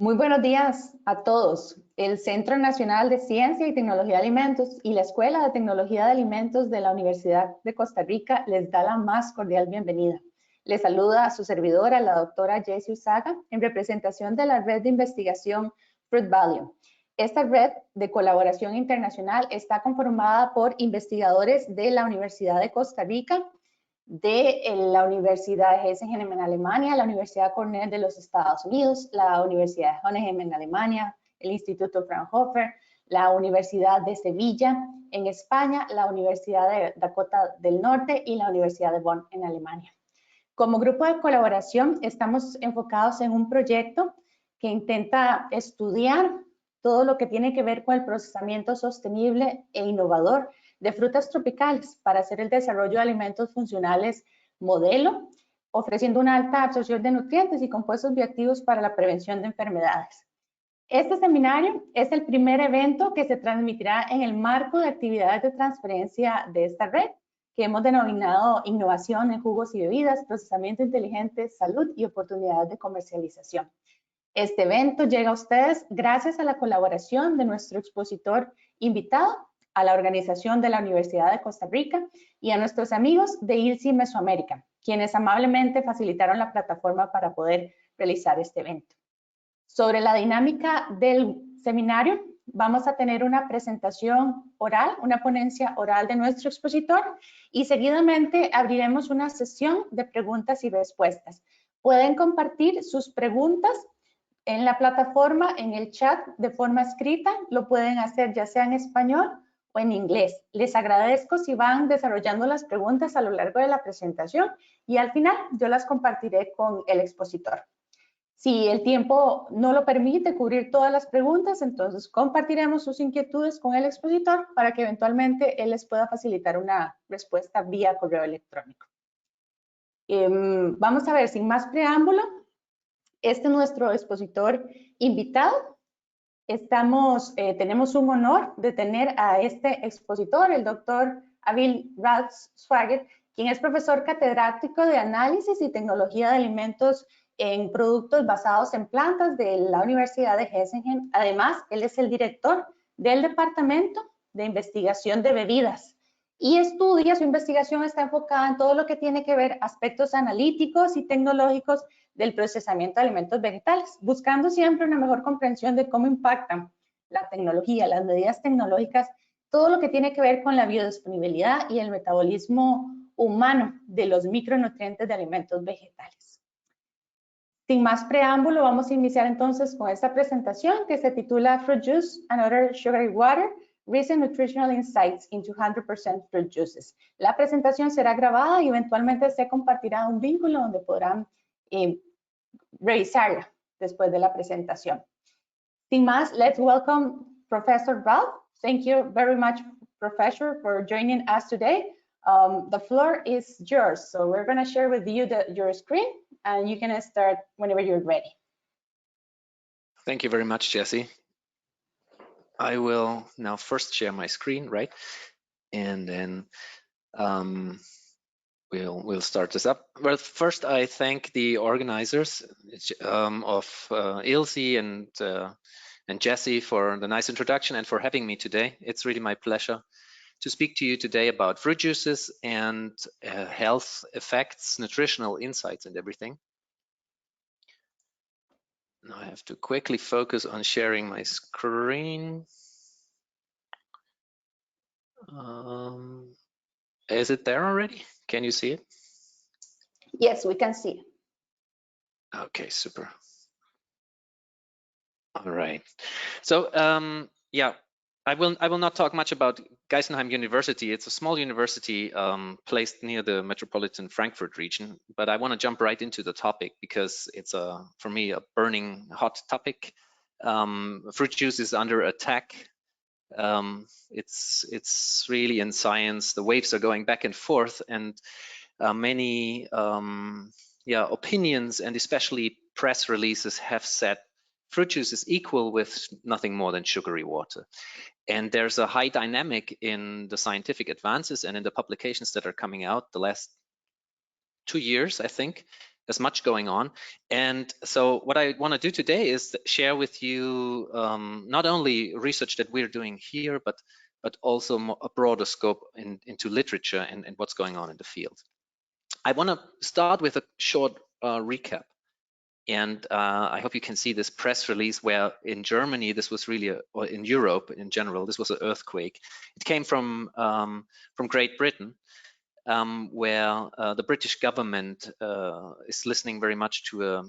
Muy buenos días a todos. El Centro Nacional de Ciencia y Tecnología de Alimentos y la Escuela de Tecnología de Alimentos de la Universidad de Costa Rica les da la más cordial bienvenida. Les saluda a su servidora, la doctora Jessie Usaga, en representación de la red de investigación Fruit Value. Esta red de colaboración internacional está conformada por investigadores de la Universidad de Costa Rica, de la Universidad de Hessen en Alemania, la Universidad Cornell de los Estados Unidos, la Universidad de Groningen en Alemania, el Instituto Fraunhofer, la Universidad de Sevilla en España, la Universidad de Dakota del Norte y la Universidad de Bonn en Alemania. Como grupo de colaboración estamos enfocados en un proyecto que intenta estudiar todo lo que tiene que ver con el procesamiento sostenible e innovador de frutas tropicales para hacer el desarrollo de alimentos funcionales modelo, ofreciendo una alta absorción de nutrientes y compuestos bioactivos para la prevención de enfermedades. Este seminario es el primer evento que se transmitirá en el marco de actividades de transferencia de esta red, que hemos denominado Innovación en jugos y bebidas, procesamiento inteligente, salud y oportunidades de comercialización. Este evento llega a ustedes gracias a la colaboración de nuestro expositor invitado, a la organización de la Universidad de Costa Rica y a nuestros amigos de ILSI Mesoamérica, quienes amablemente facilitaron la plataforma para poder realizar este evento. Sobre la dinámica del seminario, vamos a tener una presentación oral, una ponencia oral de nuestro expositor y seguidamente abriremos una sesión de preguntas y respuestas. Pueden compartir sus preguntas en la plataforma, en el chat de forma escrita, lo pueden hacer ya sea en español o en inglés. Les agradezco si van desarrollando las preguntas a lo largo de la presentación y al final yo las compartiré con el expositor. Si el tiempo no lo permite cubrir todas las preguntas, entonces compartiremos sus inquietudes con el expositor para que eventualmente él les pueda facilitar una respuesta vía correo electrónico. Vamos a ver, sin más preámbulo, este es nuestro expositor invitado. Tenemos un honor de tener a este expositor, el doctor Abil Swagger, quien es profesor catedrático de análisis y tecnología de alimentos en productos basados en plantas de la Universidad de Hessen. Además, él es el director del Departamento de Investigación de Bebidas y su investigación está enfocada en todo lo que tiene que ver aspectos analíticos y tecnológicos del procesamiento de alimentos vegetales, buscando siempre una mejor comprensión de cómo impactan la tecnología, las medidas tecnológicas, todo lo que tiene que ver con la biodisponibilidad y el metabolismo humano de los micronutrientes de alimentos vegetales. Sin más preámbulo, vamos a iniciar entonces con esta presentación que se titula Fruit Juice and Other Sugary Water, Recent Nutritional Insights into 100% Fruit Juices. La presentación será grabada y eventualmente se compartirá un vínculo donde podrán revisarla después de la presentación. Sin más, let's welcome Professor Ralph. Thank you very much, Professor, for joining us today. The floor is yours. So we're going to share with you your screen and you can start whenever you're ready. Thank you very much, Jessie. I will now first share my screen, right? And then we'll start this up. Well, first I thank the organizers of ILSI and Jessie for the nice introduction and for having me today. It's really my pleasure to speak to you today about fruit juices and health effects, nutritional insights and everything. Now I have to quickly focus on sharing my screen. Is it there already? Can you see it? Yes, we can see it. Okay, super. All right. So yeah, I will not talk much about Geisenheim University. It's a small university placed near the metropolitan Frankfurt region, but I want to jump right into the topic because it's for me a burning hot topic. Fruit juice is under attack. It's really in science. The waves are going back and forth, and many opinions and especially press releases have said fruit juice is equal with nothing more than sugary water. And there's a high dynamic in the scientific advances and in the publications that are coming out the last 2 years, I think, there's much going on. And so what I want to do today is share with you not only research that we're doing here, but also a broader scope into literature and what's going on in the field. I want to start with a short recap. And I hope you can see this press release where in Germany, this was really, or in Europe in general, this was an earthquake. It came from Great Britain, where the British government is listening very much to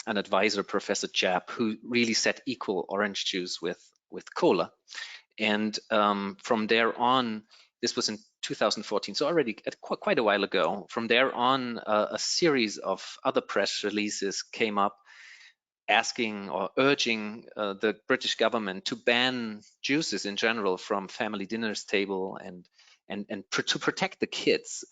an advisor, Professor Japp, who really said equal orange juice with cola. And from there on, this was in 2014, so already quite a while ago. From there on, a series of other press releases came up asking or urging the British government to ban juices in general from family dinners table and to protect the kids.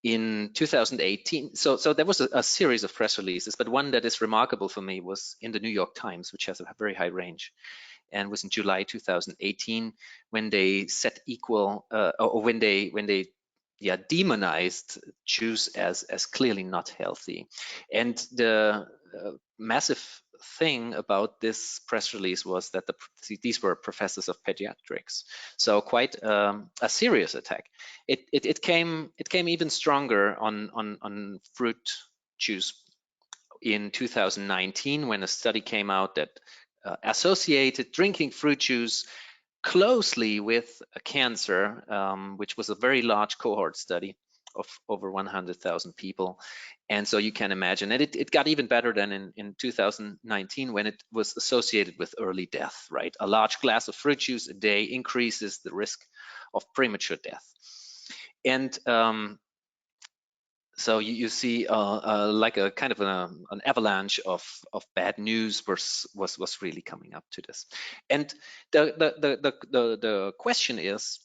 In 2018, so there was a series of press releases, but one that is remarkable for me was in the New York Times, which has a very high range, and was in July 2018 when they set equal, or when they demonized juice as clearly not healthy. And the massive thing about this press release was that these were professors of pediatrics, so quite a serious attack. It came even stronger on fruit juice in 2019 when a study came out that associated drinking fruit juice closely with cancer, which was a very large cohort study of over 100,000 people. And so you can imagine, and it got even better than in 2019 when it was associated with early death, right? A large glass of fruit juice a day increases the risk of premature death. And so you see like a kind of an avalanche of bad news was really coming up to this. And the question is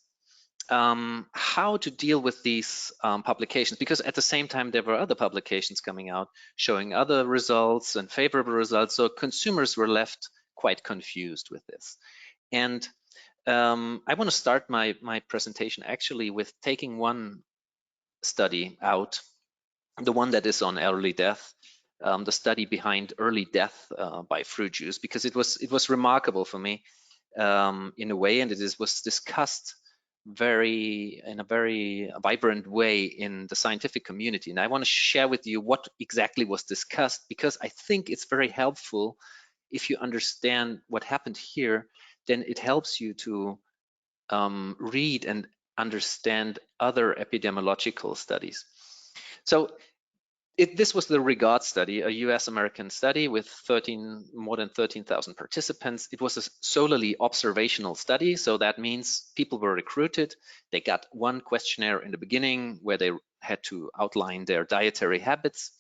how to deal with these publications, because at the same time there were other publications coming out showing other results and favorable results, so consumers were left quite confused with this. And I want to start my presentation actually with taking one study out, the one that is on early death, the study behind early death by fruit juice, because it was remarkable for me in a way, and it was discussed in a very vibrant way in the scientific community. And I want to share with you what exactly was discussed, because I think it's very helpful. If you understand what happened here, then it helps you to read and understand other epidemiological studies. So this was the REGARD study, a US-American study with more than 13,000 participants. It was a solely observational study, so that means people were recruited. They got one questionnaire in the beginning where they had to outline their dietary habits,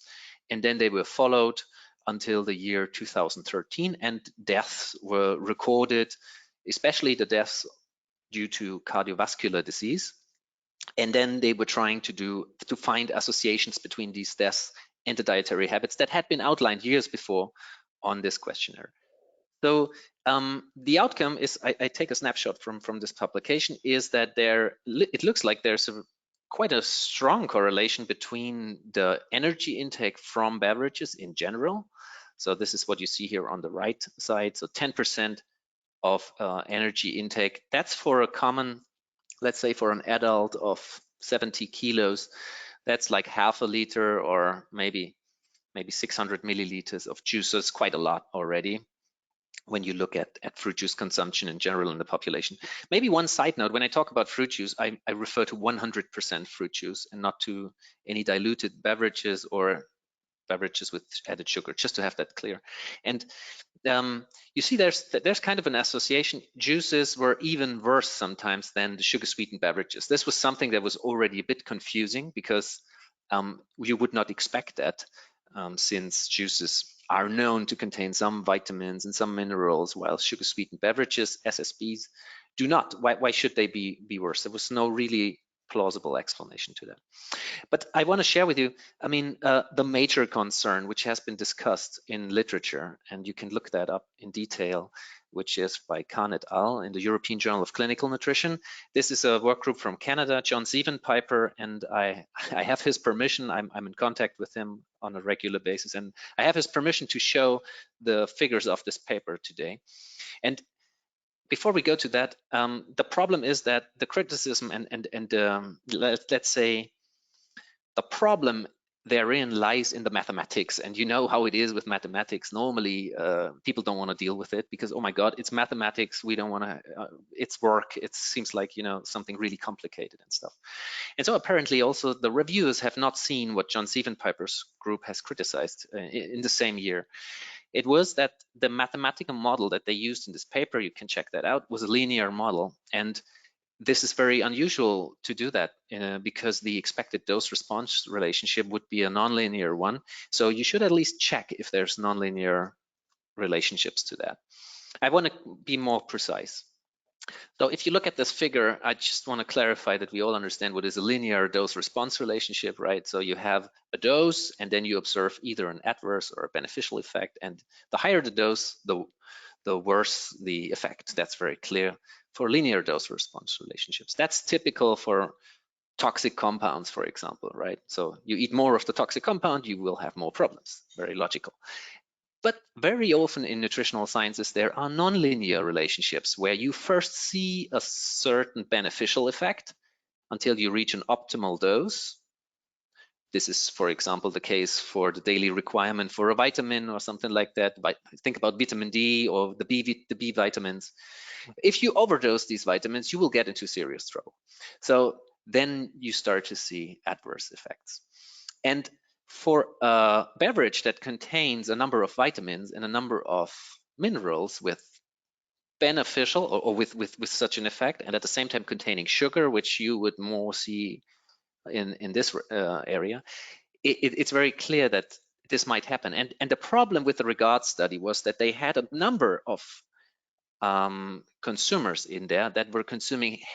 and then they were followed until the year 2013, and deaths were recorded, especially the deaths due to cardiovascular disease. And then they were trying to find associations between these deaths and the dietary habits that had been outlined years before on this questionnaire. So the outcome is, I take a snapshot from this publication, is that it looks like there's quite a strong correlation between the energy intake from beverages in general. So this is what you see here on the right side. So 10% of energy intake. That's for a common, let's say for an adult of 70 kilos, that's like half a liter or maybe 600 milliliters of juice. So it's quite a lot already when you look at fruit juice consumption in general in the population. Maybe one side note, when I talk about fruit juice, I refer to 100% fruit juice and not to any diluted beverages or beverages with added sugar, just to have that clear. And you see there's kind of an association. Juices were even worse sometimes than the sugar sweetened beverages. This was something that was already a bit confusing, because you would not expect that, since juices are known to contain some vitamins and some minerals, while sugar sweetened beverages, SSBs, do not. Why should they be worse? There was no really plausible explanation to that. But I want to share with you, I mean, the major concern which has been discussed in literature, and you can look that up in detail, which is by Kahn et al. In the European Journal of Clinical Nutrition. This is a work group from Canada, John Sievenpiper, and I have his permission. I'm in contact with him on a regular basis, and I have his permission to show the figures of this paper today. And before we go to that, the problem is that the criticism and let's say the problem therein lies in the mathematics, and you know how it is with mathematics. Normally, people don't want to deal with it because, oh my God, it's mathematics. We don't want to. It's work. It seems like something really complicated and stuff. And so apparently, also the reviewers have not seen what John Sievenpiper's group has criticized in the same year. It was that the mathematical model that they used in this paper, you can check that out, was a linear model, and this is very unusual to do that because the expected dose response relationship would be a nonlinear one. So you should at least check if there's nonlinear relationships to that. I want to be more precise. So if you look at this figure, I just want to clarify that we all understand what is a linear dose response relationship, right? So you have a dose and then you observe either an adverse or a beneficial effect. And the higher the dose, the worse the effect. That's very clear for linear dose response relationships. That's typical for toxic compounds, for example, right? So you eat more of the toxic compound, you will have more problems. Very logical. But very often in nutritional sciences, there are nonlinear relationships where you first see a certain beneficial effect until you reach an optimal dose. This is, for example, the case for the daily requirement for a vitamin or something like that. Think about vitamin D or the B vitamins. If you overdose these vitamins, you will get into serious trouble. So then you start to see adverse effects. And for a beverage that contains a number of vitamins and a number of minerals with beneficial or with such an effect, and at the same time containing sugar, which you would more see in this area, it's very clear that this might happen. And the problem with the REGARD study was that they had a number of consumers in there that were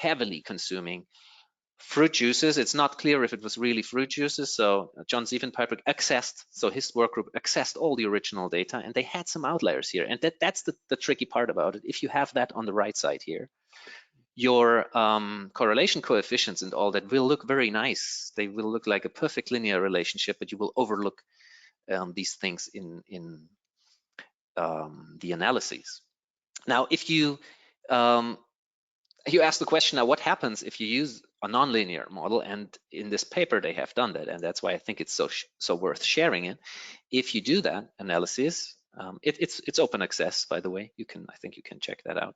heavily consuming fruit juices. It's not clear if it was really fruit juices. So John Sievenpiper his work group accessed all the original data, and they had some outliers here. And that's the tricky part about it. If you have that on the right side here, your correlation coefficients and all that will look very nice. They will look like a perfect linear relationship, but you will overlook these things in the analyses. Now, if you ask the question, now what happens if you use a nonlinear model? And in this paper, they have done that, and that's why I think it's so worth sharing it. If you do that analysis, it's open access, by the way. I think you can check that out.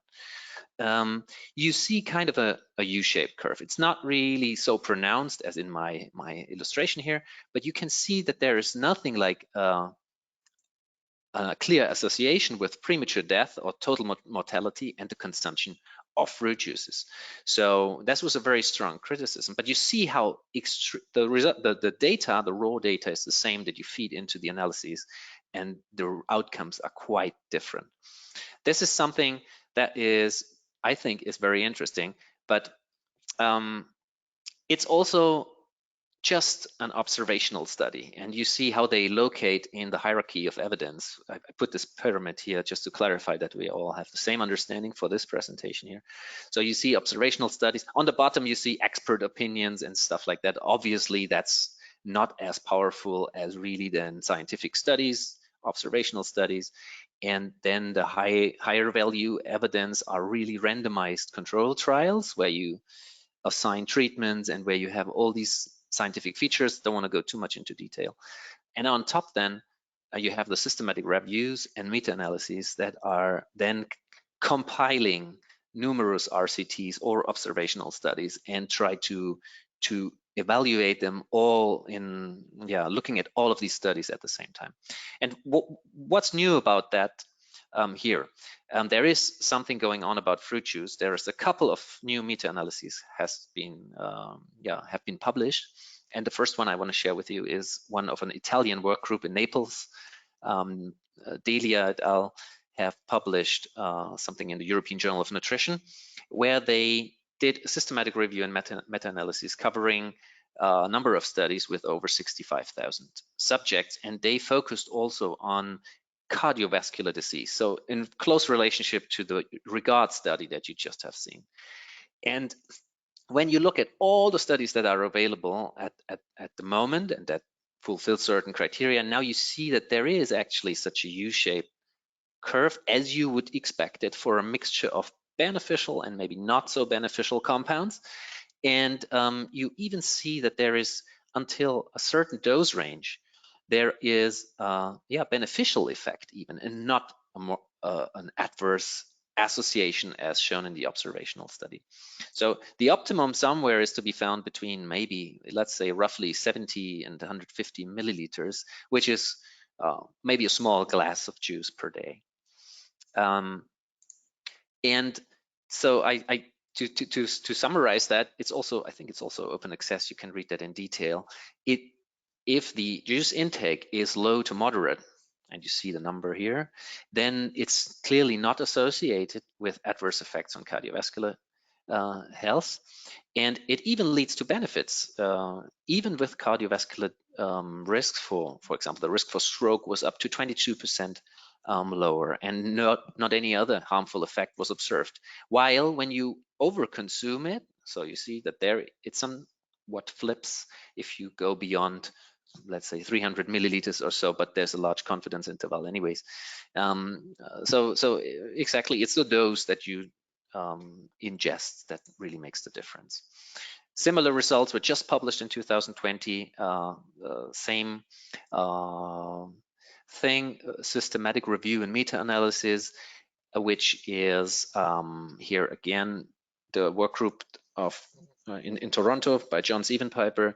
You see kind of a U-shaped curve. It's not really so pronounced as in my illustration here, but you can see that there is nothing like a clear association with premature death or total mortality and the consumption of fruit juices. So this was a very strong criticism, but you see how the data, the raw data, is the same that you feed into the analyses, and the outcomes are quite different. This is something that I think is very interesting, but it's also just an observational study, and you see how they locate in the hierarchy of evidence. I put this pyramid here just to clarify that we all have the same understanding for this presentation here. So you see observational studies. On the bottom, you see expert opinions and stuff like that. Obviously, that's not as powerful as really then scientific studies, observational studies. And then the higher value evidence are really randomized control trials where you assign treatments and where you have all these scientific features. Don't want to go too much into detail. And on top then, you have the systematic reviews and meta-analyses that are then compiling numerous RCTs or observational studies and try to evaluate them all in, looking at all of these studies at the same time. And what's new about that here? There is something going on about fruit juice. There is a couple of new meta-analyses have been published. And the first one I want to share with you is one of an Italian work group in Naples. Delia et al. Have published something in the European Journal of Nutrition, where they did a systematic review and meta-analysis covering a number of studies with over 65,000 subjects, and they focused also on cardiovascular disease, so in close relationship to the regard study that you just have seen. And when you look at all the studies that are available at the moment and that fulfill certain criteria, now you see that there is actually such a U-shaped curve as you would expect it for a mixture of beneficial and maybe not so beneficial compounds. And you even see that there is, until a certain dose range, there is beneficial effect even, and not a more, an adverse association as shown in the observational study. So the optimum somewhere is to be found between maybe, let's say, roughly 70 and 150 milliliters, which is maybe a small glass of juice per day. And so to summarize that, it's also, I think it's also open access. You can read that in detail. If the juice intake is low to moderate, and you see the number here, then it's clearly not associated with adverse effects on cardiovascular health, and it even leads to benefits, even with cardiovascular risks. For example, the risk for stroke was up to 22% lower, and not any other harmful effect was observed. While when you overconsume it, so you see that there it's somewhat flips if you go beyond, let's say, 300 milliliters or so, but there's a large confidence interval anyways. So exactly, it's the dose that you ingest that really makes the difference. Similar results were just published in 2020, same thing, systematic review and meta-analysis, which is here again, the work group of in Toronto by John Sievenpiper.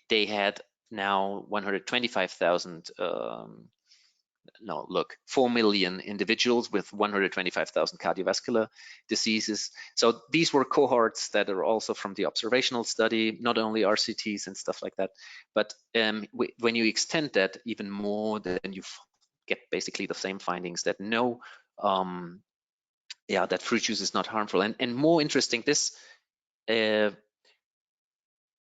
They had now 125,000 no, look, 4 million individuals with 125,000 cardiovascular diseases. So these were cohorts that are also from the observational study, not only RCTs and stuff like that, but when you extend that even more, then you get basically the same findings that that fruit juice is not harmful. And more interesting, this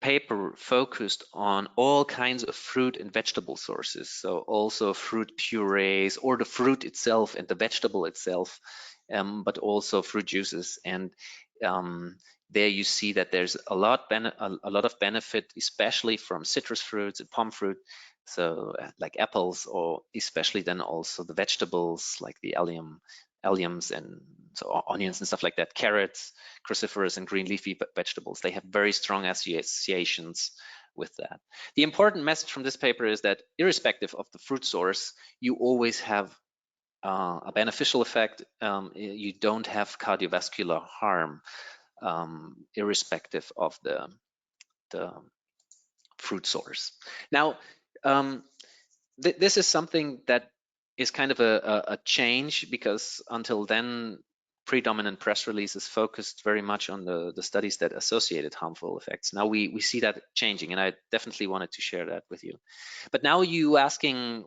paper focused on all kinds of fruit and vegetable sources, so also fruit purees or the fruit itself and the vegetable itself, but also fruit juices. And there you see that there's a lot of benefit, especially from citrus fruits and palm fruit, so like apples, or especially then also the vegetables like the alliums and so onions and stuff like that, carrots, cruciferous and green leafy vegetables. They have very strong associations with that. The important message from this paper is that irrespective of the fruit source, you always have a beneficial effect. You don't have cardiovascular harm, irrespective of the fruit source. Now, this is something that is kind of a change, because until then, predominant press releases focused very much on the studies that associated harmful effects. Now we see that changing, and I definitely wanted to share that with you. But now you asking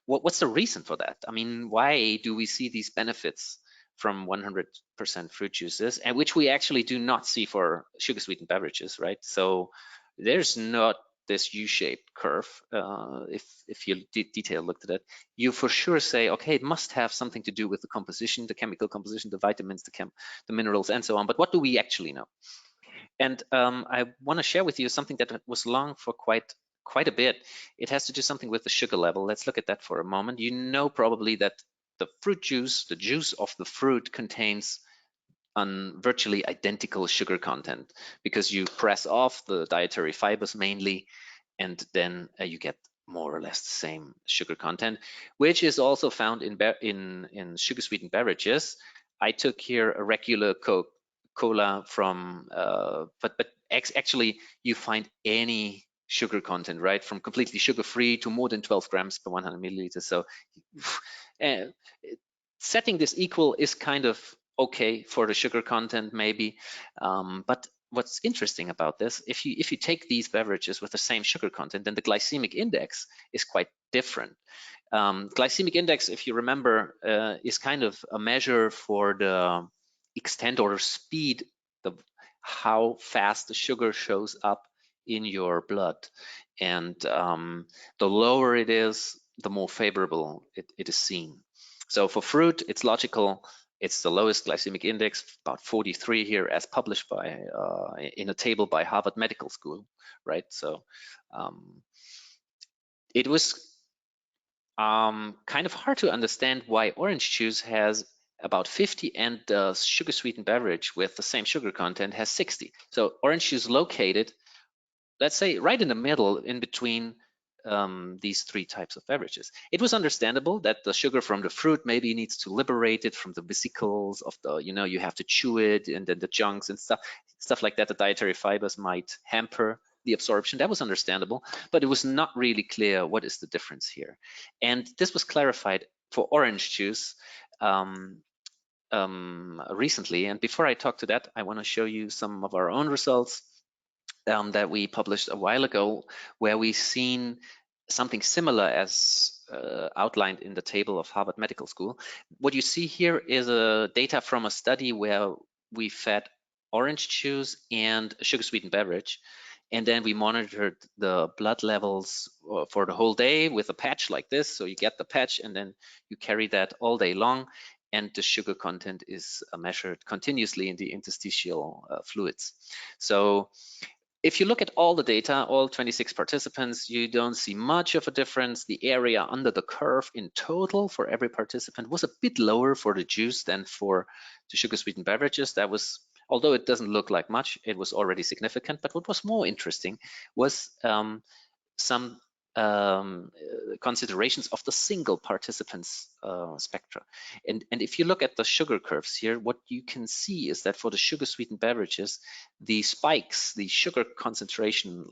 what's the reason for that? I mean, why do we see these benefits from 100% fruit juices, and which we actually do not see for sugar sweetened beverages, right? So there's not this U-shaped curve. If you detail looked at it, you for sure say, okay, it must have something to do with the composition, the chemical composition, the vitamins, the minerals, and so on. But what do we actually know? And I want to share with you something that was long for quite a bit. It has to do something with the sugar level. Let's look at that for a moment. You know probably that the fruit juice, the juice of the fruit, contains virtually identical sugar content, because you press off the dietary fibers mainly, and then you get more or less the same sugar content, which is also found in sugar sweetened beverages. I took here a regular Coca-Cola from, but actually you find any sugar content, right, from completely sugar-free to more than 12 grams per 100 milliliters. So setting this equal is kind of okay for the sugar content maybe, but what's interesting about this, if you take these beverages with the same sugar content, then the glycemic index is quite different. Glycemic index, if you remember, is kind of a measure for the extent or speed, how fast the sugar shows up in your blood. And the lower it is, the more favorable it is seen. So for fruit, it's logical. It's the lowest glycemic index, about 43 here, as published by in a table by Harvard Medical School, right? So it was kind of hard to understand why orange juice has about 50 and the sugar sweetened beverage with the same sugar content has 60. So orange juice located, let's say, right in the middle in between these three types of beverages. It was understandable that the sugar from the fruit maybe needs to liberate it from the vesicles of the, you have to chew it, and then the junks and stuff like that. The dietary fibers might hamper the absorption. That was understandable, but it was not really clear what is the difference here. And this was clarified for orange juice recently. And before I talk to that, I want to show you some of our own results that we published a while ago, where we've seen something similar as outlined in the table of Harvard Medical School. What you see here is data from a study where we fed orange juice and a sugar sweetened beverage, and then we monitored the blood levels for the whole day with a patch like this. So you get the patch and then you carry that all day long, and the sugar content is measured continuously in the interstitial fluids. So if you look at all the data, all 26 participants, you don't see much of a difference. The area under the curve in total for every participant was a bit lower for the juice than for the sugar sweetened beverages. That was, although it doesn't look like much, it was already significant. But what was more interesting was some considerations of the single participants spectra. And if you look at the sugar curves here, what you can see is that for the sugar sweetened beverages, the spikes, the sugar concentration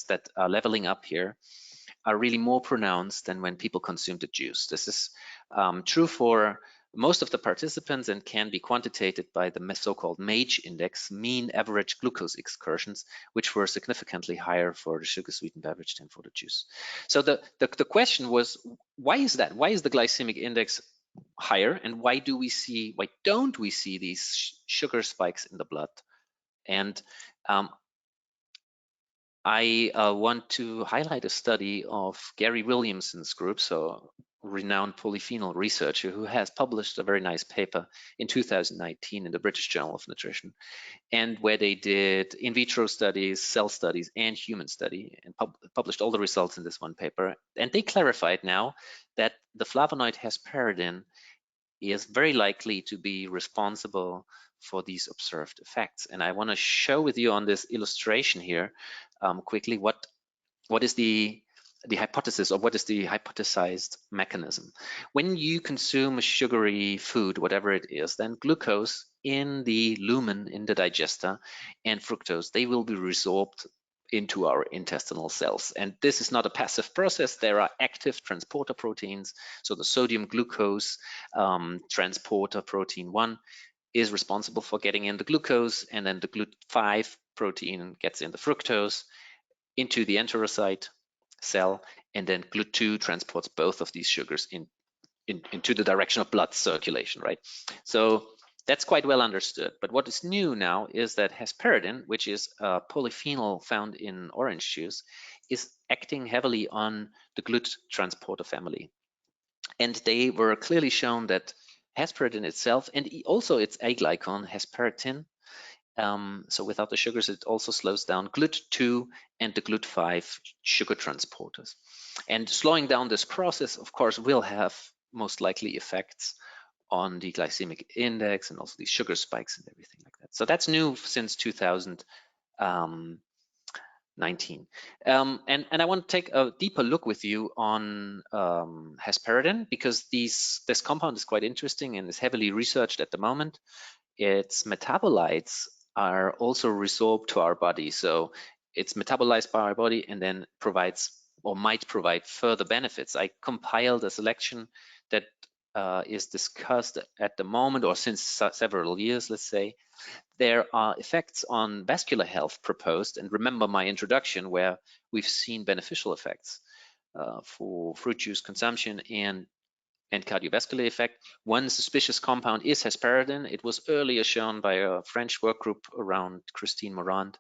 that are leveling up here are really more pronounced than when people consume the juice. This is true for most of the participants and can be quantitated by the so-called MAGE index, mean average glucose excursions, which were significantly higher for the sugar sweetened beverage than for the juice. So the question was, why is that? Why is the glycemic index higher, and why don't we see these sugar spikes in the blood? And I want to highlight a study of Gary Williamson's group, so renowned polyphenol researcher, who has published a very nice paper in 2019 in the British Journal of Nutrition, and where they did in vitro studies, cell studies, and human study, and published all the results in this one paper. And they clarified now that the flavonoid hesperidin is very likely to be responsible for these observed effects. And I want to show with you on this illustration here quickly what is the hypothesis, or what is the hypothesized mechanism. When you consume a sugary food, whatever it is, then glucose in the lumen, in the digester, and fructose, they will be resorbed into our intestinal cells. And this is not a passive process. There are active transporter proteins. So the sodium glucose transporter protein 1 is responsible for getting in the glucose, and then the GLUT5 protein gets in the fructose into the enterocyte cell, and then GLUT2 transports both of these sugars into the direction of blood circulation, right? So that's quite well understood. But what is new now is that hesperidin, which is a polyphenol found in orange juice, is acting heavily on the GLUT transporter family. And they were clearly shown that hesperidin itself, and also its aglycon, hesperitin, so without the sugars, it also slows down GLUT2 and the GLUT5 sugar transporters. And slowing down this process, of course, will have most likely effects on the glycemic index and also these sugar spikes and everything like that. So that's new since 2019. And I want to take a deeper look with you on hesperidin, because this compound is quite interesting and is heavily researched at the moment. Its metabolites are also resorbed to our body. So it's metabolized by our body and then provides or might provide further benefits. I compiled a selection that is discussed at the moment, or since several years, let's say. There are effects on vascular health proposed, and remember my introduction where we've seen beneficial effects for fruit juice consumption and and cardiovascular effect. One suspicious compound is hesperidin. It was earlier shown by a French work group around Christine Morand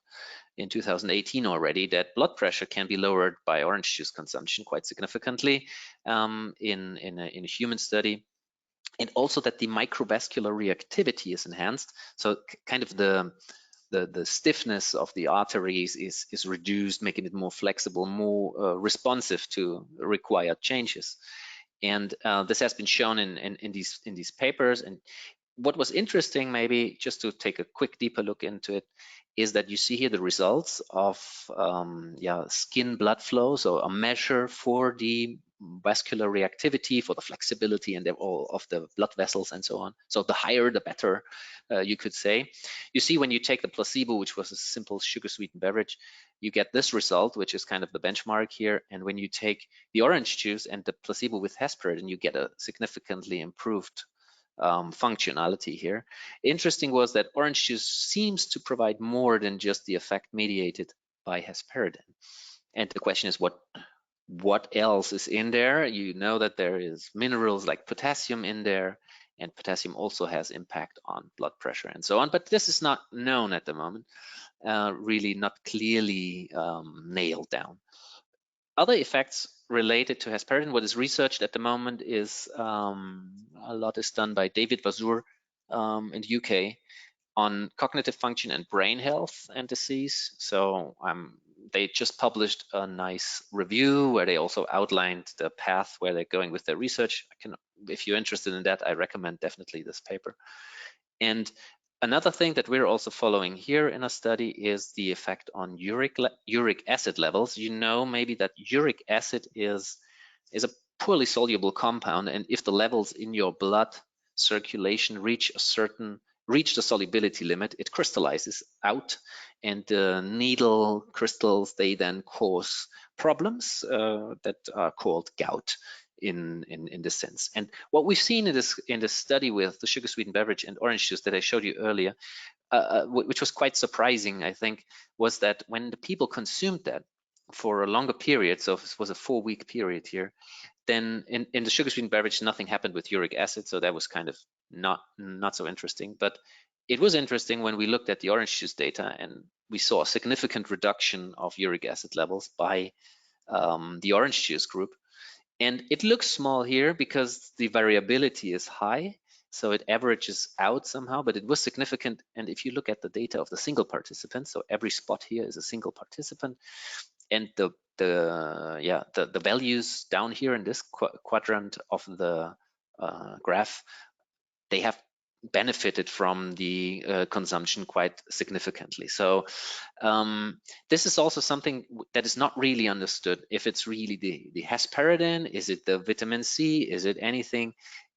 in 2018 already, that blood pressure can be lowered by orange juice consumption quite significantly in a human study. And also that the microvascular reactivity is enhanced. So kind of the stiffness of the arteries is reduced, making it more flexible, more responsive to required changes. And this has been shown in these papers. And what was interesting, maybe just to take a quick deeper look into it, is that you see here the results of skin blood flow, so a measure for the vascular reactivity, for the flexibility and all of the blood vessels and so on. So the higher, the better, you could say. You see when you take the placebo, which was a simple sugar-sweetened beverage, you get this result, which is kind of the benchmark here. And when you take the orange juice and the placebo with hesperidin, you get a significantly improved functionality here. Interesting was that orange juice seems to provide more than just the effect mediated by hesperidin. And the question is, what else is in there? You know that there is minerals like potassium in there, and potassium also has impact on blood pressure and so on, but this is not known at the moment, really not clearly nailed down. Other effects related to hesperidin, what is researched at the moment is a lot is done by David Vazur in the UK on cognitive function and brain health and disease. So they just published a nice review where they also outlined the path where they're going with their research. If you're interested in that, I recommend definitely this paper. And another thing that we're also following here in a study is the effect on uric acid levels. You know maybe that uric acid is a poorly soluble compound, and if the levels in your blood circulation reach the solubility limit, it crystallizes out, and the needle crystals, they then cause problems that are called gout in this sense. And what we've seen in this study with the sugar sweetened beverage and orange juice that I showed you earlier, which was quite surprising, I think, was that when the people consumed that for a longer period, so it was a 4-week period here, then in the sugar sweetened beverage, nothing happened with uric acid, so that was kind of not so interesting. But it was interesting when we looked at the orange juice data, and we saw a significant reduction of uric acid levels by the orange juice group. And it looks small here because the variability is high, so it averages out somehow, but it was significant. And if you look at the data of the single participant, so every spot here is a single participant, and the values down here in this quadrant of the graph, they have benefited from the consumption quite significantly. So this is also something that is not really understood. If it's really the hesperidin, is it the vitamin C, is it anything?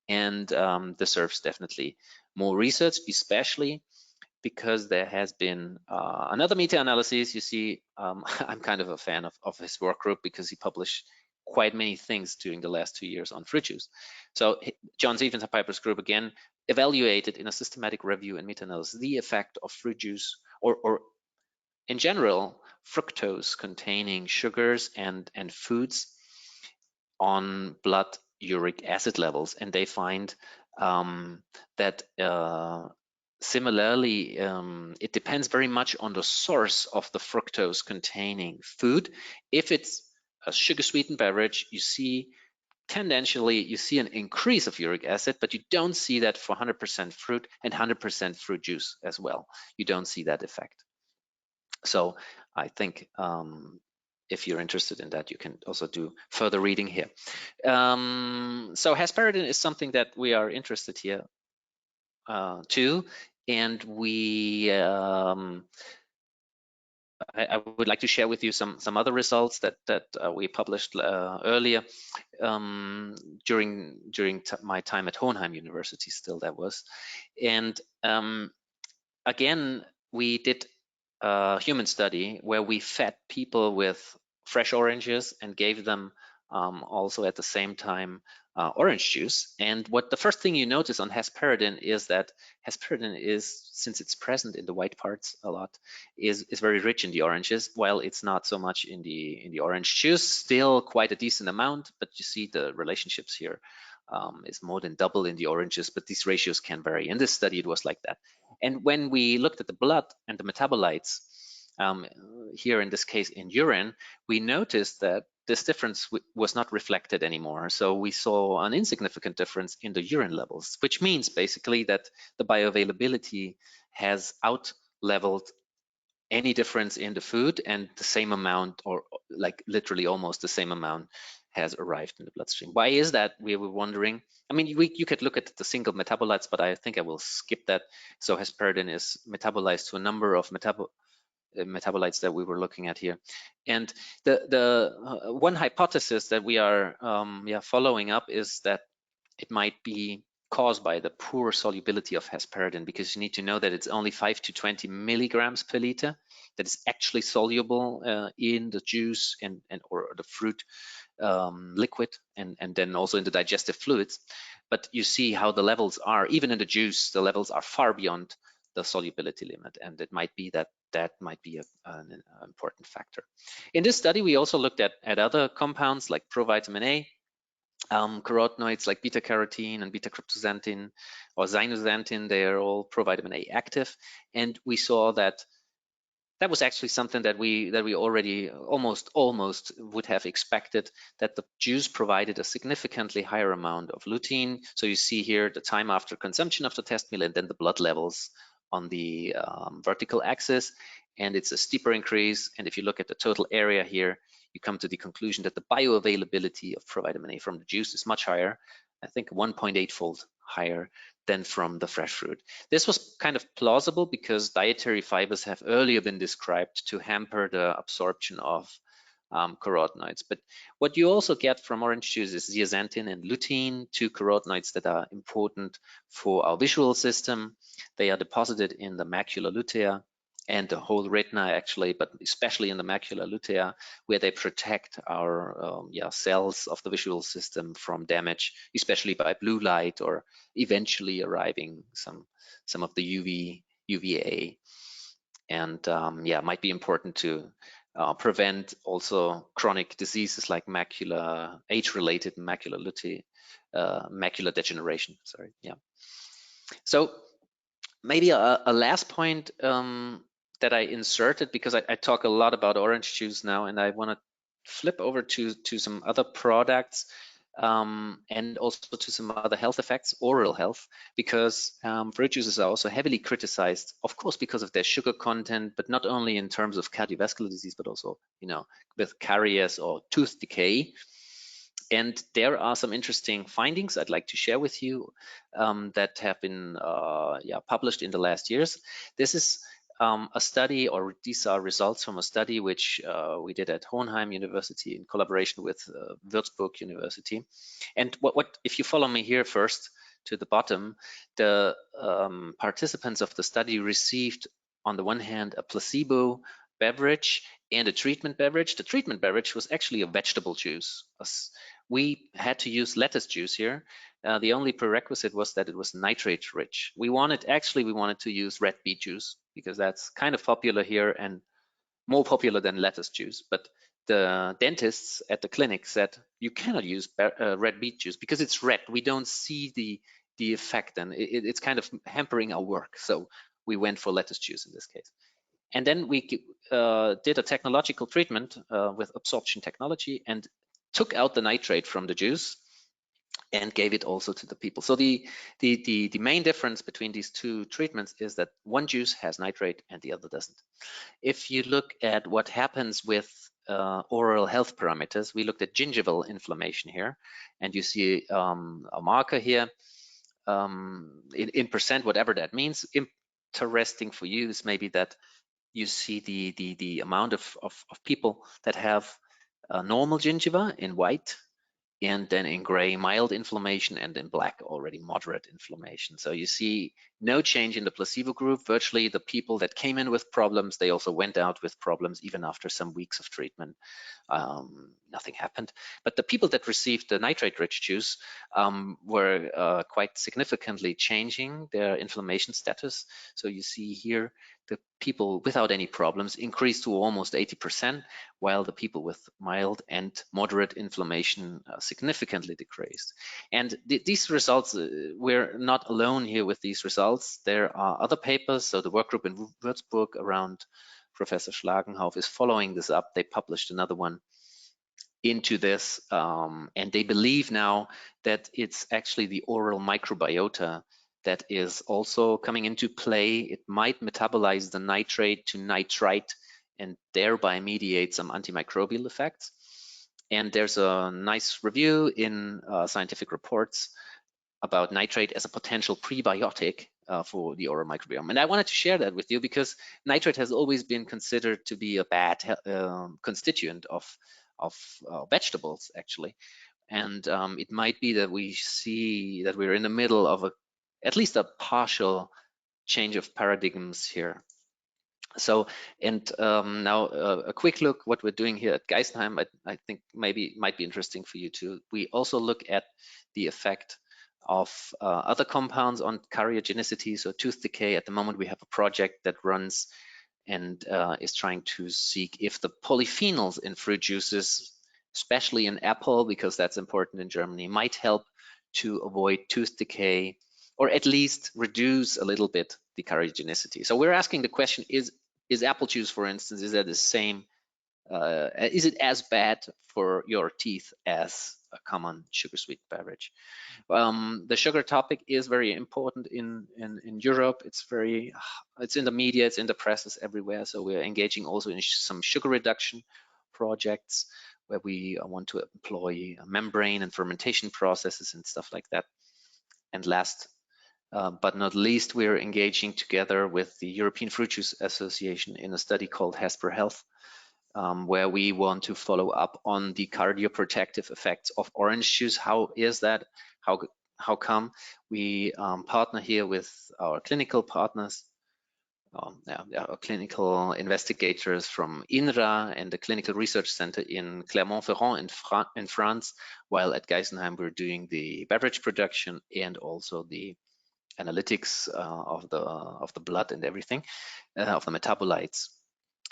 And deserves definitely more research, especially because there has been another meta-analysis. You see, I'm kind of a fan of his work group because he published quite many things during the last 2 years on fruit juice. So John Stephens and Piper's group again evaluated in a systematic review and meta-analysis the effect of fruit juice or in general fructose containing sugars and foods on blood uric acid levels, and they find that similarly, it depends very much on the source of the fructose containing food. If it's a sugar sweetened beverage, you see tendentially you see an increase of uric acid, but you don't see that for 100% fruit and 100% fruit juice as well. You don't see that effect. So I think if you're interested in that, you can also do further reading here. So hesperidin is something that we are interested here too, and we I would like to share with you some other results that we published earlier during my time at Hohenheim University. Still, that was, and again we did a human study where we fed people with fresh oranges and gave them also at the same time orange juice. And what the first thing you notice on hesperidin is that hesperidin is, since it's present in the white parts a lot, is very rich in the oranges, while it's not so much in the orange juice. Still quite a decent amount, but you see the relationships here is more than double in the oranges, but these ratios can vary. In this study, it was like that. And when we looked at the blood and the metabolites, here in this case in urine, we noticed that this difference was not reflected anymore. So we saw an insignificant difference in the urine levels, which means basically that the bioavailability has out-leveled any difference in the food, and the same amount, or like literally almost the same amount, has arrived in the bloodstream. Why is that? We were wondering. I mean, you could look at the single metabolites, but I think I will skip that. So hesperidin is metabolized to a number of metabolites that we were looking at here. And the one hypothesis that we are following up is that it might be caused by the poor solubility of hesperidin, because you need to know that it's only 5 to 20 milligrams per liter that is actually soluble in the juice and or the fruit liquid, and then also in the digestive fluids. But you see how the levels are, even in the juice, the levels are far beyond the solubility limit, and it might be that might be an important factor. In this study, we also looked at other compounds like provitamin A, carotenoids like beta-carotene and beta-cryptoxanthin or zynoxanthin. They are all provitamin A active, and we saw that that was actually something that we already almost would have expected, that the juice provided a significantly higher amount of lutein. So you see here the time after consumption of the test meal and then the blood levels on the vertical axis, and it's a steeper increase. And if you look at the total area here, you come to the conclusion that the bioavailability of provitamin A from the juice is much higher, I think 1.8-fold higher than from the fresh fruit. This was kind of plausible because dietary fibers have earlier been described to hamper the absorption of carotenoids. But what you also get from orange juice is zeaxanthin and lutein, two carotenoids that are important for our visual system. They are deposited in the macula lutea and the whole retina actually, but especially in the macula lutea, where they protect our cells of the visual system from damage, especially by blue light or eventually arriving some of the UVA, and might be important to prevent also chronic diseases like age-related macular lutea, macular degeneration. Sorry, yeah. So maybe a last point that I inserted, because I talk a lot about orange juice now, and I want to flip over to some other products and also to some other health effects, oral health, because fruit juices are also heavily criticized, of course, because of their sugar content, but not only in terms of cardiovascular disease, but also, with caries or tooth decay. And there are some interesting findings I'd like to share with you that have been published in the last years. This is a study, or these are results from a study which we did at Hohenheim University in collaboration with Würzburg University. And what if you follow me here first to the bottom, the participants of the study received, on the one hand, a placebo beverage and a treatment beverage. The treatment beverage was actually a vegetable juice. We had to use lettuce juice here. The only prerequisite was that it was nitrate rich. We wanted to use red beet juice because that's kind of popular here and more popular than lettuce juice. But the dentists at the clinic said you cannot use red beet juice because it's red. We don't see the effect, and it's kind of hampering our work. So we went for lettuce juice in this case. And then we did a technological treatment with absorption technology and took out the nitrate from the juice and gave it also to the people. So the main difference between these two treatments is that one juice has nitrate and the other doesn't. If you look at what happens with oral health parameters, we looked at gingival inflammation here, and you see a marker here in percent, whatever that means. Interesting for you is maybe that you see the amount of people that have normal gingiva in white, and then in gray mild inflammation, and in black already moderate inflammation. So you see no change in the placebo group. Virtually the people that came in with problems, they also went out with problems even after some weeks of treatment. Nothing happened. But the people that received the nitrate-rich juice were quite significantly changing their inflammation status. So you see here the people without any problems increased to almost 80%, while the people with mild and moderate inflammation significantly decreased. And these results, we're not alone here with these results. There are other papers. So the work group in Würzburg around Professor Schlagenhauf is following this up. They published another one into this, and they believe now that it's actually the oral microbiota that is also coming into play. It might metabolize the nitrate to nitrite and thereby mediate some antimicrobial effects. And there's a nice review in Scientific Reports about nitrate as a potential prebiotic for the oral microbiome. And I wanted to share that with you because nitrate has always been considered to be a bad constituent of vegetables, actually. And it might be that we see that we're in the middle of at least a partial change of paradigms here. So, and now a quick look what we're doing here at Geisenheim, I think maybe might be interesting for you too. We also look at the effect of other compounds on karyogenicity, so tooth decay. At the moment, we have a project that runs and is trying to seek if the polyphenols in fruit juices, especially in apple, because that's important in Germany, might help to avoid tooth decay or at least reduce a little bit the karyogenicity. So we're asking the question, is apple juice, for instance, is that the same, is it as bad for your teeth as a common sugar-sweet beverage? The sugar topic is very important in Europe. It's in the media, it's in the presses everywhere. So we're engaging also in some sugar reduction projects where we want to employ membrane and fermentation processes and stuff like that. And last but not least, we're engaging together with the European Fruit Juice Association in a study called Hesper Health, where we want to follow up on the cardioprotective effects of orange juice. How is that? How come? We partner here with our clinical partners, our clinical investigators from INRA and the Clinical Research Center in Clermont-Ferrand in France, while at Geisenheim we're doing the beverage production and also the analytics of the blood and everything, of the metabolites.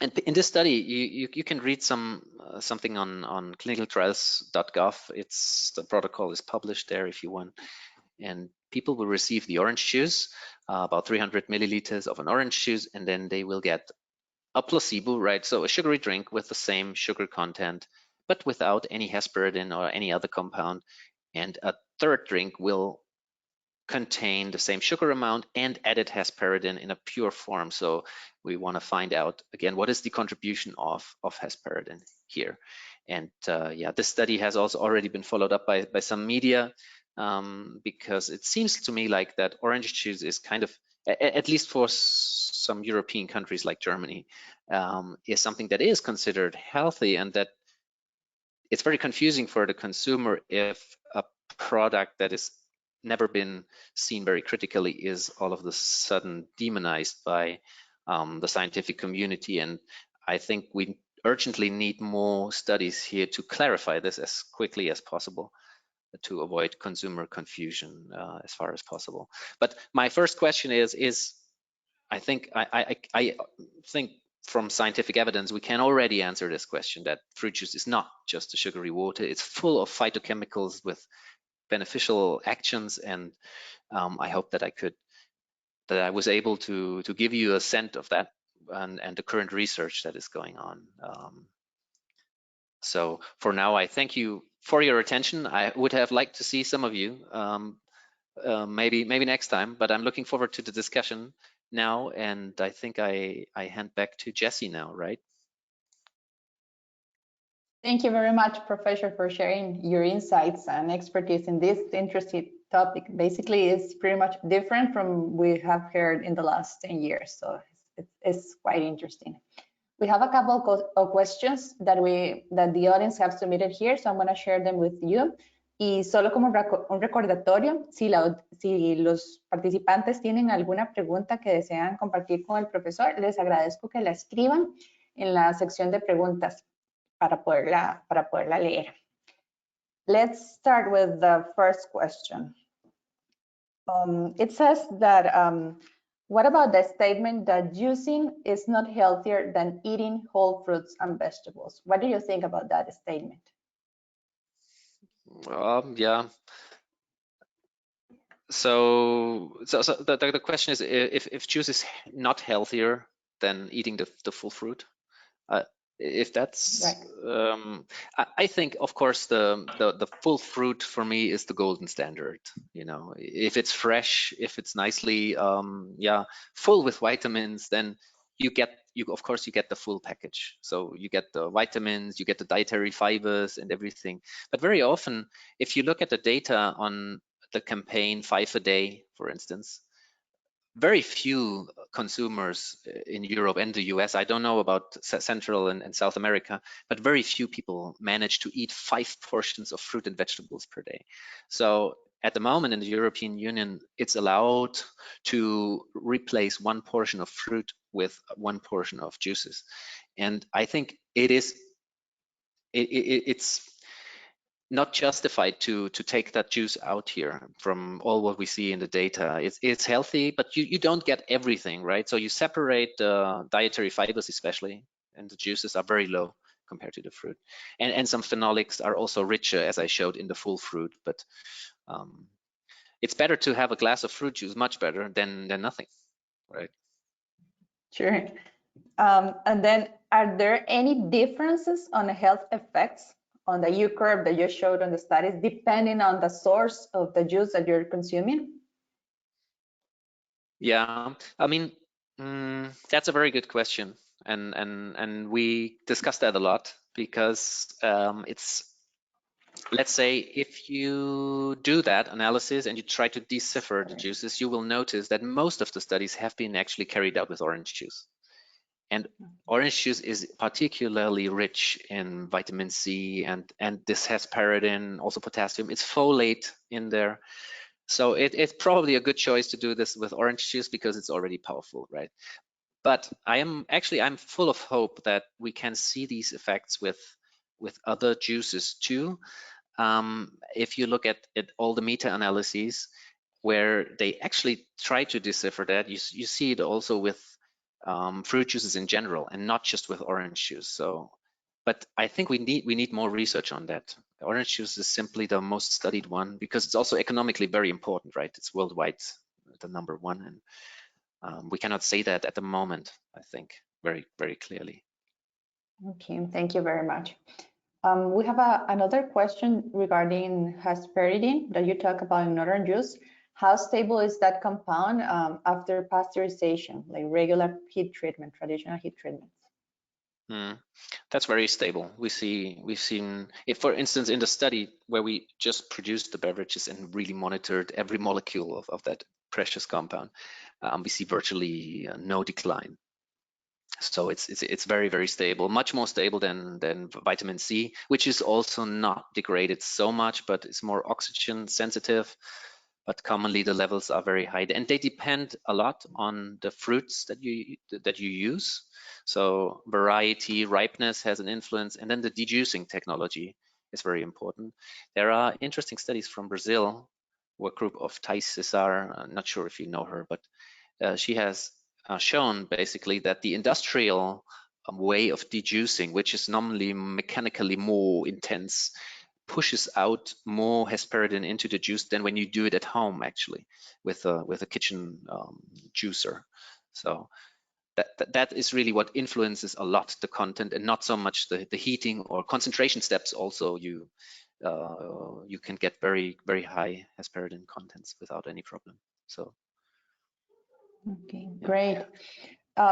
And in this study, you can read something on clinicaltrials.gov. The protocol is published there if you want. And people will receive the orange juice, about 300 milliliters of an orange juice, and then they will get a placebo, right? So a sugary drink with the same sugar content, but without any hesperidin or any other compound. And a third drink will contain the same sugar amount and added hesperidin in a pure form. So we want to find out again, what is the contribution of hesperidin here? And yeah, this study has also already been followed up by some media, because it seems to me like that orange juice is kind of, at least for some European countries like Germany, is something that is considered healthy, and that it's very confusing for the consumer if a product that is never been seen very critically is all of a sudden demonized by the scientific community. And I think we urgently need more studies here to clarify this as quickly as possible to avoid consumer confusion as far as possible. But my first question is I think from scientific evidence, we can already answer this question, that fruit juice is not just a sugary water. It's full of phytochemicals with beneficial actions, and I hope that I was able to give you a sense of that and the current research that is going on. So for now, I thank you for your attention. I would have liked to see some of you maybe next time, but I'm looking forward to the discussion now, and I think I hand back to Jessie now, right? Thank you very much, Professor, for sharing your insights and expertise in this interesting topic. Basically, it's pretty much different from we have heard in the last 10 years, so it's quite interesting. We have a couple of questions that the audience have submitted here, so I'm going to share them with you. Y solo como un recordatorio, si los participantes tienen alguna pregunta que desean compartir con el profesor, les agradezco que la escriban en la sección de preguntas para poderla leer. Let's start with the first question. It says that What about the statement that juicing is not healthier than eating whole fruits and vegetables? What do you think about that statement? Yeah. So the question is, if juice is not healthier than eating the full fruit, if that's right. I think, of course, the full fruit for me is the golden standard. You know, if it's fresh, if it's nicely yeah, full with vitamins, then you of course you get the full package. So you get the vitamins, you get the dietary fibers and everything. But very often, if you look at the data on the campaign 5 a day, for instance, very few consumers in Europe and the US, I don't know about Central and South America, but very few people manage to eat 5 portions of fruit and vegetables per day. So at the moment in the European Union, it's allowed to replace 1 portion of fruit with 1 portion of juices. And I think it's not justified to take that juice out here from all what we see in the data. It's healthy, but you don't get everything, right? So you separate the dietary fibers especially, and the juices are very low compared to the fruit. And some phenolics are also richer, as I showed, in the full fruit. But it's better to have a glass of fruit juice, much better than nothing, right? Sure. And then, are there any differences on the health effects on the U curve that you showed on the studies, depending on the source of the juice that you're consuming? Yeah, I mean, that's a very good question, and we discussed that a lot because let's say if you do that analysis and you try to decipher the juices, you will notice that most of the studies have been actually carried out with orange juice. And orange juice is particularly rich in vitamin C and this has paraffin, also potassium. It's folate in there. So it's probably a good choice to do this with orange juice because it's already powerful, right? But I'm full of hope that we can see these effects with other juices too. If you look at all the meta-analyses where they actually try to decipher that, you see it also with fruit juices in general and not just with orange juice. So, but I think we need more research on that. Orange juice is simply the most studied one because it's also economically very important, right? It's worldwide the number one, and we cannot say that at the moment, I think, very, very clearly. Okay, thank you very much. We have another question regarding hesperidin that you talk about in orange juice. How stable is that compound after pasteurization, like regular heat treatment, traditional heat treatments? That's very stable. We've seen, if for instance, in the study where we just produced the beverages and really monitored every molecule of that precious compound, we see virtually no decline. So it's very, very stable, much more stable than vitamin C, which is also not degraded so much, but it's more oxygen sensitive. But commonly the levels are very high, and they depend a lot on the fruits that you use. So variety, ripeness has an influence, and then the dejuicing technology is very important. There are interesting studies from Brazil, work group of Thais Cesar. I'm not sure if you know her, but she has shown basically that the industrial way of dejuicing, which is normally mechanically more intense, pushes out more hesperidin into the juice than when you do it at home, actually, with a kitchen juicer. So that is really what influences a lot the content, and not so much the heating or concentration steps. Also, you can get very, very high hesperidin contents without any problem. So. Okay, great.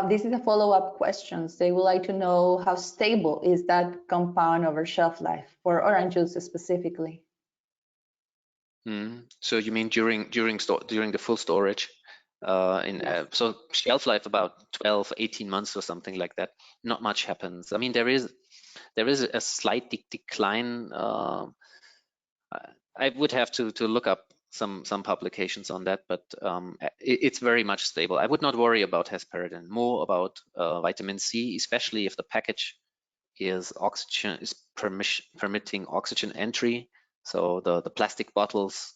This is a follow-up question. They would like to know how stable is that compound over shelf life for orange juice specifically. So you mean during the full storage? Yes. So shelf life about 12, 18 months or something like that. Not much happens. I mean, there is a slight decline. I would have to look up some publications on that, but it's very much stable. I would not worry about hesperidin, more about vitamin C, especially if the package is permitting oxygen entry. So the plastic bottles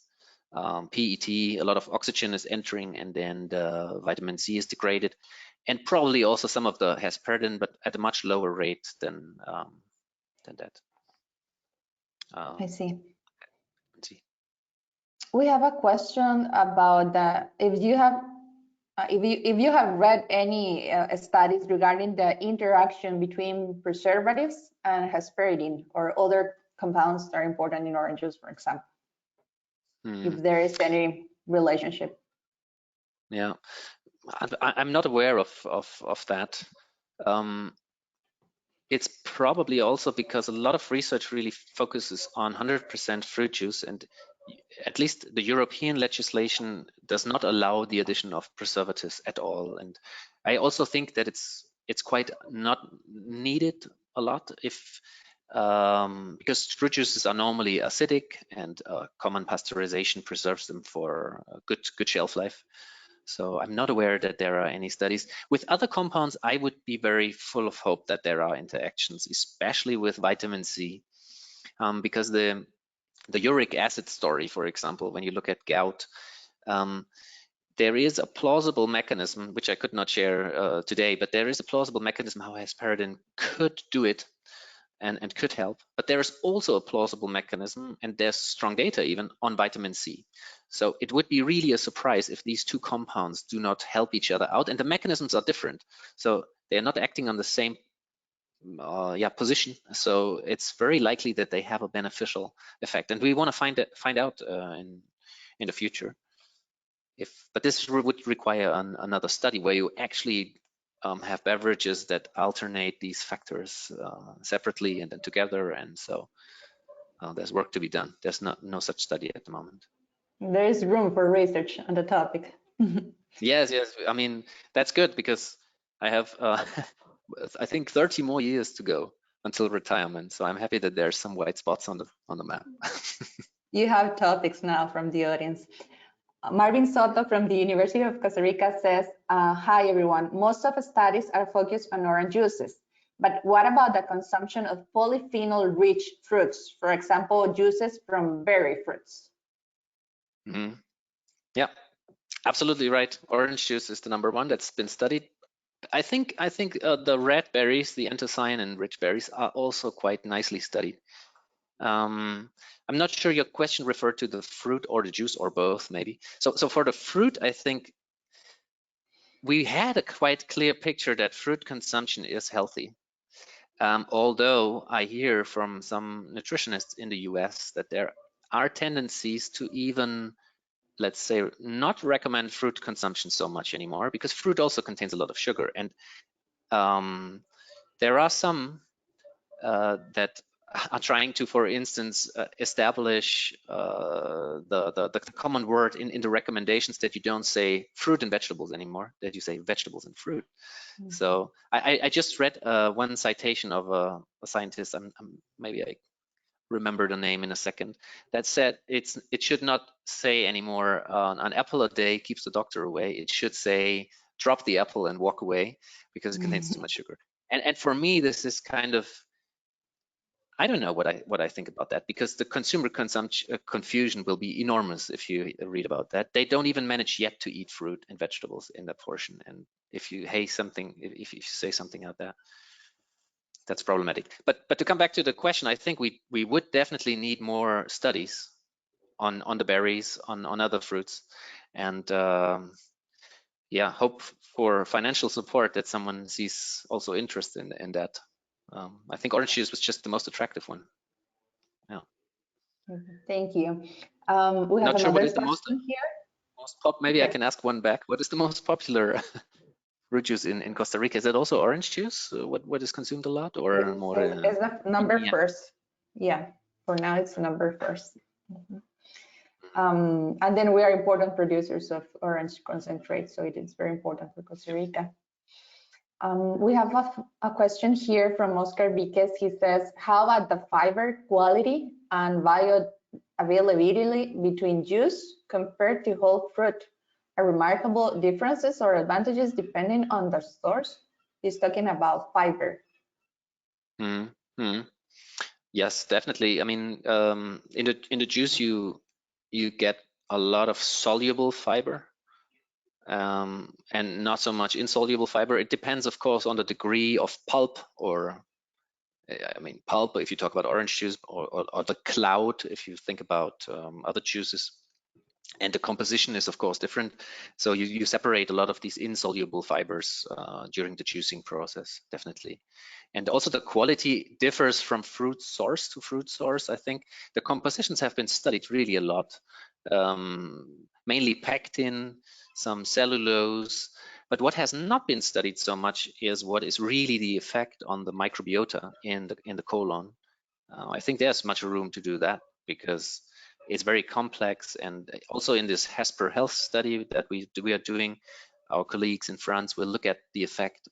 PET, a lot of oxygen is entering, and then the vitamin C is degraded, and probably also some of the hesperidin, but at a much lower rate than that. I see. Let's see. We have a question about if you have read any studies regarding the interaction between preservatives and hesperidin or other compounds that are important in orange juice, for example. If there is any relationship. Yeah, I'm not aware of that. It's probably also because a lot of research really focuses on 100% fruit juice, and at least the European legislation does not allow the addition of preservatives at all. And I also think that it's quite not needed a lot if because fruit juices are normally acidic, and common pasteurization preserves them for a good shelf life. So I'm not aware that there are any studies. With other compounds, I would be very full of hope that there are interactions, especially with vitamin C, because the uric acid story, for example, when you look at gout, there is a plausible mechanism, which I could not share today, but there is a plausible mechanism how hesperidin could do it and could help. But there is also a plausible mechanism, and there's strong data even on vitamin C. So it would be really a surprise if these two compounds do not help each other out, and the mechanisms are different. So they're not acting on the same position. So it's very likely that they have a beneficial effect, and we want to find out in the future. But this would require another study where you actually have beverages that alternate these factors separately and then together, and so there's work to be done. There's no such study at the moment. There is room for research on the topic. Yes. I mean, that's good because I have I think 30 more years to go until retirement. So I'm happy that there's some white spots on the map. You have topics now from the audience. Marvin Soto from the University of Costa Rica says, hi everyone, most of the studies are focused on orange juices, but what about the consumption of polyphenol-rich fruits, for example, juices from berry fruits? Yeah, absolutely right. Orange juice is the #1 that's been studied. I think the red berries, the anthocyanin-rich berries, are also quite nicely studied. I'm not sure your question referred to the fruit or the juice or both, maybe. So for the fruit, I think we had a quite clear picture that fruit consumption is healthy. Although I hear from some nutritionists in the US that there are tendencies to even, let's say, not recommend fruit consumption so much anymore, because fruit also contains a lot of sugar. And there are some that are trying to, for instance, establish the common word in the recommendations, that you don't say fruit and vegetables anymore, that you say vegetables and fruit. So I just read one citation of a scientist, maybe I remember the name in a second, that said it should not say anymore an apple a day keeps the doctor away. It should say drop the apple and walk away, because it contains too much sugar. And for me, this is kind of, I don't know what I think about that, because the consumer consumption confusion will be enormous if you read about that. They don't even manage yet to eat fruit and vegetables in that portion. And if you if you say something out there, that's problematic. But to come back to the question, I think we would definitely need more studies on the berries, on other fruits, and yeah, hope for financial support that someone sees also interest in that. I think orange juice was just the most attractive one. Yeah. Thank you. We have Not sure what is the here. Maybe I can ask one back. What is the most popular fruit juice in Costa Rica? Is it also orange juice? What is consumed a lot, or more? It's the number first. Yeah, for now it's the number first. And then we are important producers of orange concentrate, so it is very important for Costa Rica. We have a question here from Oscar Viquez. He says, how about the fiber quality and bioavailability between juice compared to whole fruit? Are remarkable differences or advantages depending on the source? He's talking about fiber. Yes, definitely. I mean, in the juice you get a lot of soluble fiber and not so much insoluble fiber. It depends, of course, on the degree of pulp, or I mean pulp if you talk about orange juice, or the cloud if you think about other juices. And the composition is of course different. So you separate a lot of these insoluble fibers during the juicing process, definitely. And also the quality differs from fruit source to fruit source. I think the compositions have been studied really a lot, mainly pectin, some cellulose. But what has not been studied so much is what is really the effect on the microbiota in the colon. I think there's much room to do that, because it's very complex. And also in this Hesper Health study that we are doing, our colleagues in France will look at the effect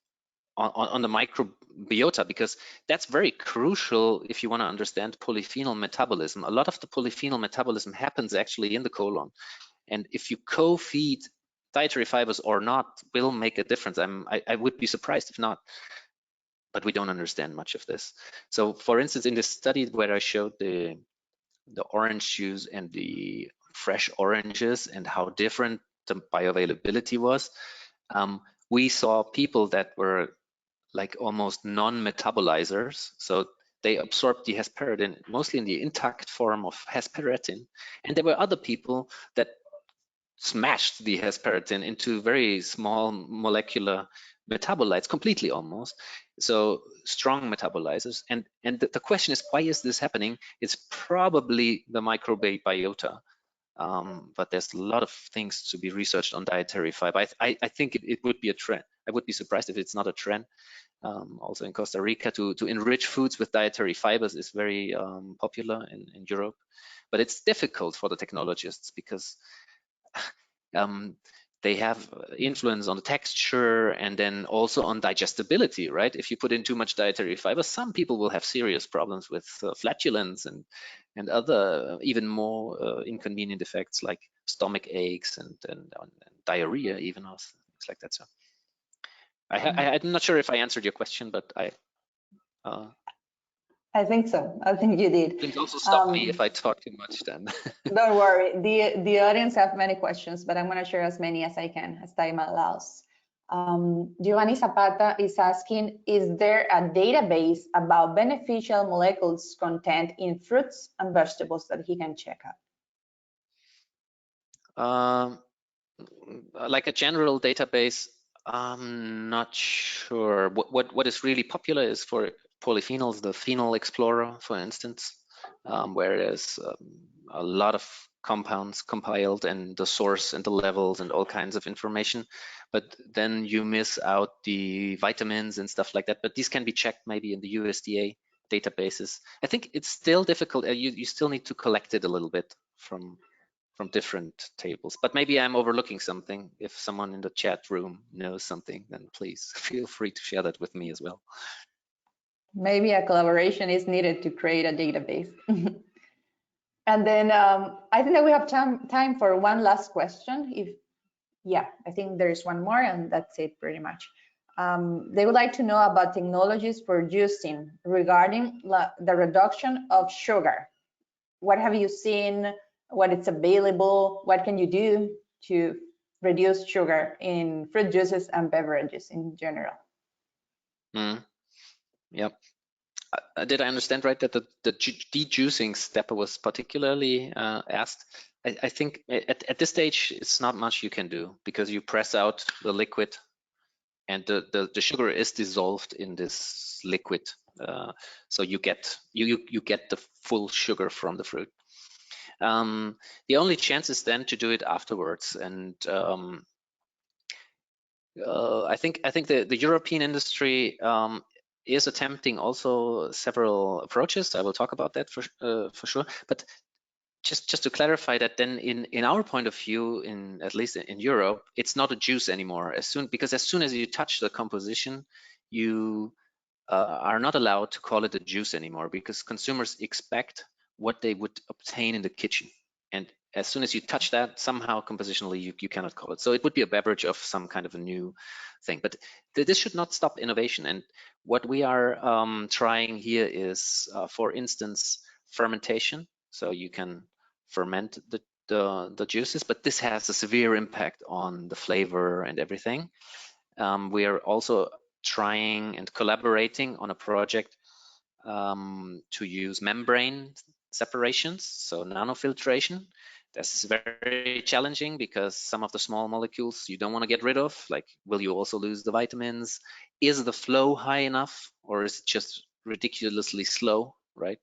on the microbiota, because that's very crucial if you want to understand polyphenol metabolism. A lot of the polyphenol metabolism happens actually in the colon, and if you co-feed dietary fibers or not will make a difference. I would be surprised if not, but we don't understand much of this. So for instance, in this study where I showed the orange juice and the fresh oranges and how different the bioavailability was, we saw people that were like almost non-metabolizers. So they absorbed the hesperidin mostly in the intact form of hesperetin. And there were other people that smashed the hesperidin into very small molecular metabolites, completely almost. So strong metabolizers. And the question is, why is this happening? It's probably the microbiota. But there's a lot of things to be researched on dietary fiber. I think it would be a trend. I would be surprised if it's not a trend. Also in Costa Rica, to enrich foods with dietary fibers is very popular in Europe. But it's difficult for the technologists, because they have influence on the texture and then also on digestibility, right? If you put in too much dietary fiber, some people will have serious problems with flatulence and other even more inconvenient effects like stomach aches and diarrhea even, or things like that. So I'm not sure if I answered your question, but I think so. I think you did. Please also stop me if I talk too much then. Don't worry. The audience have many questions, but I'm going to share as many as I can as time allows. Giovanni Zapata is asking, is there a database about beneficial molecules content in fruits and vegetables that he can check out? Like a general database, I'm not sure. What is really popular is for polyphenols, the Phenol Explorer, for instance, where there's a lot of compounds compiled and the source and the levels and all kinds of information. But then you miss out the vitamins and stuff like that. But these can be checked maybe in the USDA databases. I think it's still difficult. You still need to collect it a little bit from different tables, but maybe I'm overlooking something. If someone in the chat room knows something, then please feel free to share that with me as well. Maybe a collaboration is needed to create a database. And then I think that we have time for one last question. Yeah, I think there's one more, and that's it pretty much. They would like to know about technologies for juicing regarding the reduction of sugar. What have you seen? What is available? What can you do to reduce sugar in fruit juices and beverages in general? Yep. Did I understand right that the dejuicing step was particularly asked? I think at this stage, it's not much you can do, because you press out the liquid and the sugar is dissolved in this liquid. So you get the full sugar from the fruit. The only chance is then to do it afterwards, and I think the European industry is attempting also several approaches. I will talk about that for sure. But just to clarify that, then in our point of view, at least in Europe, it's not a juice anymore. Because as soon as you touch the composition, you are not allowed to call it a juice anymore, because consumers expect what they would obtain in the kitchen. And as soon as you touch that, somehow compositionally, you cannot call it. So it would be a beverage of some kind of a new thing. But this should not stop innovation. And what we are trying here is, for instance, fermentation. So you can ferment the juices, but this has a severe impact on the flavor and everything. We are also trying and collaborating on a project to use membrane separations, so nanofiltration. This is very challenging because some of the small molecules you don't want to get rid of, like will you also lose the vitamins? Is the flow high enough, or is it just ridiculously slow, right?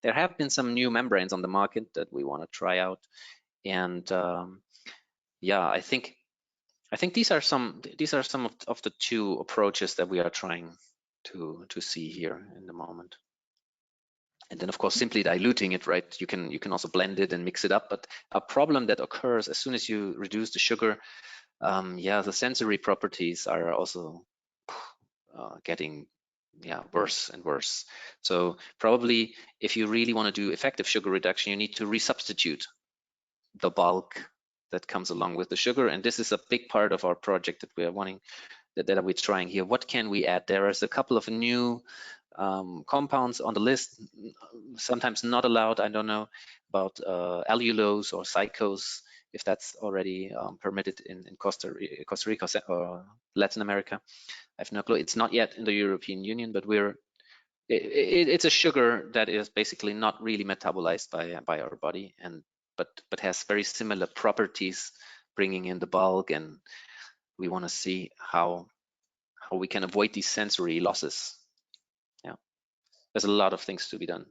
There have been some new membranes on the market that we want to try out. And yeah, I think these are some of the two approaches that we are trying to see here in the moment. And then of course simply diluting it, right? You can also blend it and mix it up. But a problem that occurs as soon as you reduce the sugar, yeah, the sensory properties are also getting worse and worse. So probably if you really want to do effective sugar reduction, you need to resubstitute the bulk that comes along with the sugar. And this is a big part of our project that we are wanting, that we're trying here. What can we add? There is a couple of new compounds on the list, sometimes not allowed. I don't know about allulose or psychose, if that's already permitted in Costa Rica or Latin America. I have no clue. It's not yet in the European Union, but it's a sugar that is basically not really metabolized by our body, and but has very similar properties, bringing in the bulk, and we want to see how we can avoid these sensory losses. Yeah, there's a lot of things to be done.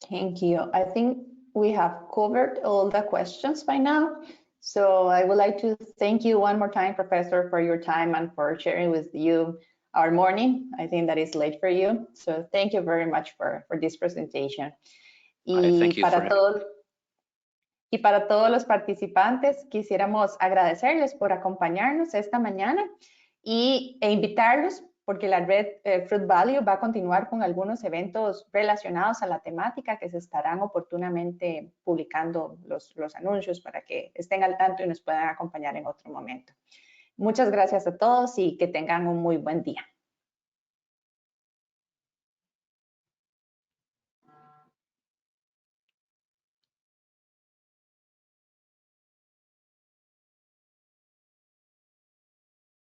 Thank you. I think we have covered all the questions by now. So I would like to thank you one more time, Professor, for your time and for sharing with you our morning. I think that is late for you. So thank you very much for this presentation. Thank you Y para todos los participantes, quisiéramos agradecerles por acompañarnos esta mañana e invitarlos, porque la red Fruit Value va a continuar con algunos eventos relacionados a la temática que se estarán oportunamente publicando los anuncios para que estén al tanto y nos puedan acompañar en otro momento. Muchas gracias a todos y que tengan un muy buen día.